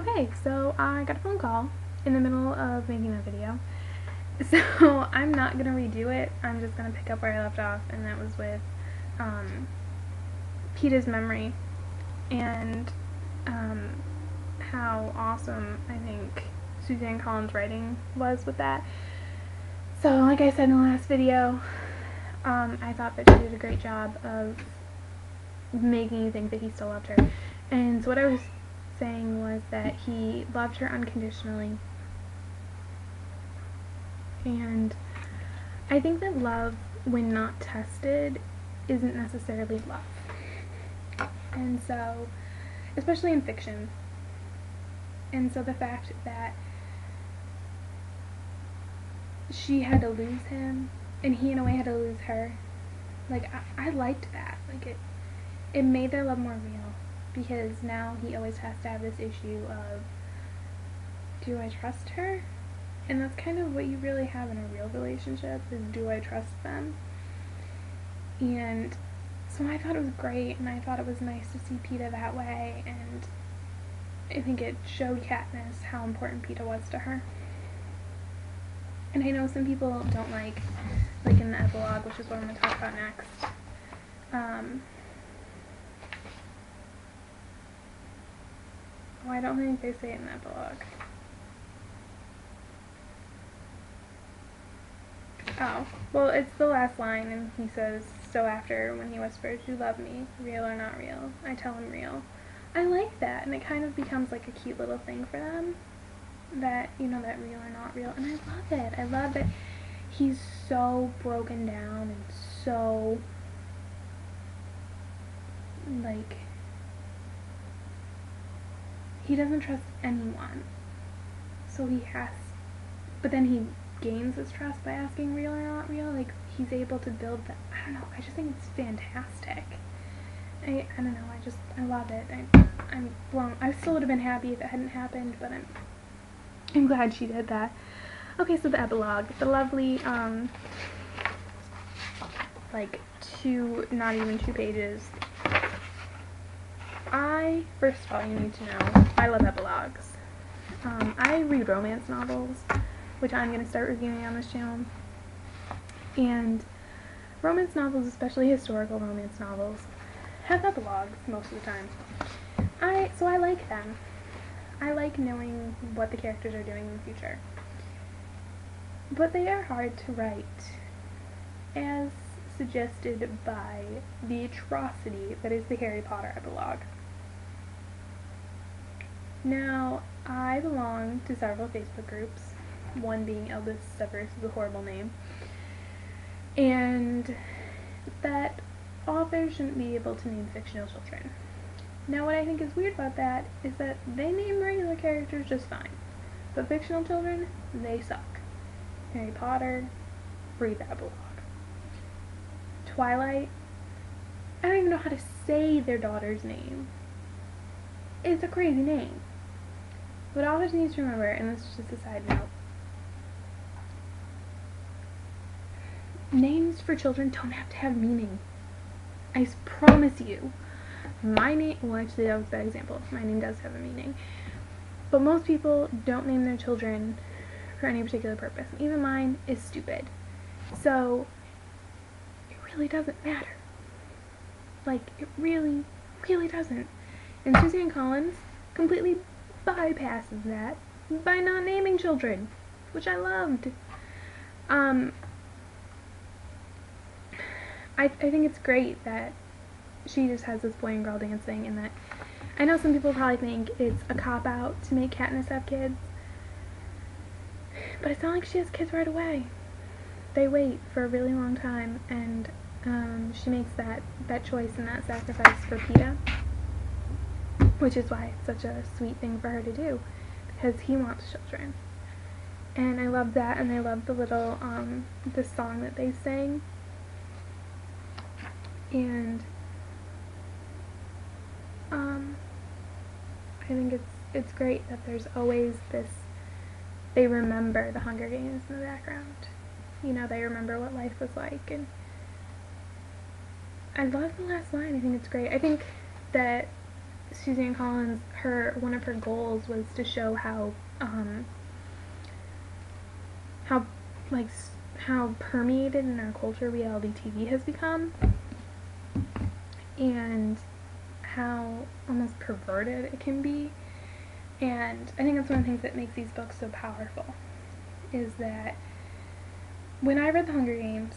Okay, so I got a phone call in the middle of making a video. So I'm not going to redo it. I'm just going to pick up where I left off, and that was with PETA's memory and how awesome I think Suzanne Collins' writing was with that. So like I said in the last video, I thought that she did a great job of making you think that he still loved her. And so what I was saying was that he loved her unconditionally. And I think that love, when not tested, isn't necessarily love. And so, especially in fiction. And so the fact that she had to lose him, and he in a way had to lose her, like, I liked that. Like, it made their love more real. Because now he always has to have this issue of, do I trust her? And that's kind of what you really have in a real relationship, is do I trust them? And so I thought it was great, and I thought it was nice to see PETA that way, and I think it showed Katniss how important PETA was to her. And I know some people don't like in the epilogue, which is what I'm going to talk about next, I don't think they say it in the epilogue. Oh, well, it's the last line, and he says, so after, when he whispers, you love me, real or not real, I tell him real. I like that, and it kind of becomes like a cute little thing for them, that, you know, that real or not real, and I love it. I love that he's so broken down, and so, like, he doesn't trust anyone, so he has, but then he gains his trust by asking real or not real. Like, he's able to build that. I don't know, I just think it's fantastic. I don't know, I love it. I'm blown. I still would have been happy if it hadn't happened, but I'm glad she did that. Okay, so the epilogue, the lovely like not even two pages. First of all, you need to know, I love epilogues. I read romance novels, which I'm going to start reviewing on this channel, and romance novels, especially historical romance novels, have epilogues most of the time. So I like them. I like knowing what the characters are doing in the future. But they are hard to write, as suggested by the atrocity that is the Harry Potter epilogue. Now, I belong to several Facebook groups, one being Albus Severus is a horrible name, and that authors shouldn't be able to name fictional children. Now, what I think is weird about that is that they name regular characters just fine, but fictional children, they suck. Harry Potter, read the epilogue. Twilight, I don't even know how to say their daughter's name. It's a crazy name. What authors need to remember, and this is just a side note, names for children don't have to have meaning. I promise you. My name, well, actually that was a bad example. My name does have a meaning. But most people don't name their children for any particular purpose. Even mine is stupid. So, it really doesn't matter. Like, it really, really doesn't. And Suzanne Collins completely bypasses that by not naming children, which I loved. I think it's great that she just has this boy and girl dancing, and that I know some people probably think it's a cop-out to make Katniss have kids, but it's not like she has kids right away. They wait for a really long time, and she makes that choice and that sacrifice for PETA, which is why it's such a sweet thing for her to do, because he wants children. And I love that, and I love the little the song that they sing. And I think it's great that there's always this, they remember the Hunger Games in the background. You know, they remember what life was like, and I love the last line. I think it's great. I think that Suzanne Collins, one of her goals was to show how how permeated in our culture reality TV has become, and how almost perverted it can be. And I think that's one of the things that makes these books so powerful, is that when I read The Hunger Games,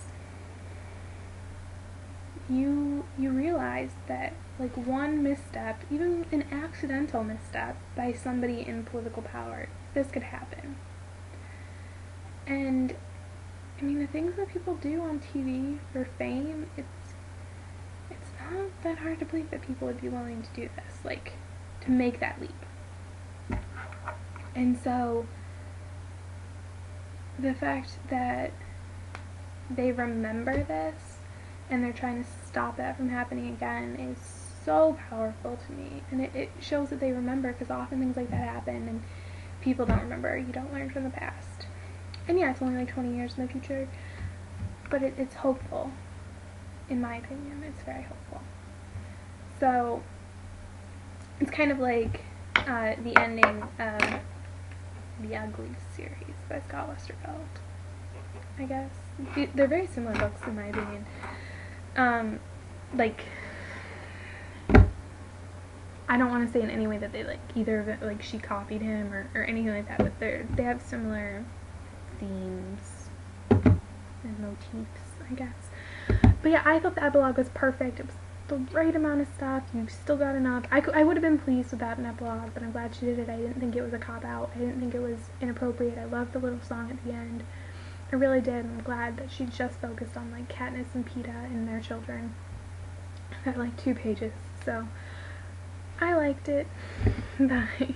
you realize that, like, one misstep, even an accidental misstep by somebody in political power, this could happen. And I mean, the things that people do on TV for fame, it's not that hard to believe that people would be willing to do this, like, to make that leap. And so the fact that they remember this and they're trying to stop that from happening again is so powerful to me. And it shows that they remember, because often things like that happen and people don't remember. You don't learn from the past. And yeah, it's only like 20 years in the future, but it's hopeful. In my opinion, it's very hopeful. So it's kind of like the ending of The Ugly series by Scott Westerfeld, I guess. They're very similar books in my opinion. Like, I don't want to say in any way that they, like, either of it, like, she copied him or anything like that, but they have similar themes and motifs, I guess. But yeah, I thought the epilogue was perfect. It was the right amount of stuff. You still got enough. I would have been pleased without an epilogue, but I'm glad she did it. I didn't think it was a cop-out. I didn't think it was inappropriate. I loved the little song at the end. I really did. I'm glad that she just focused on, like, Katniss and Peeta and their children. At like 2 pages. So I liked it. Bye.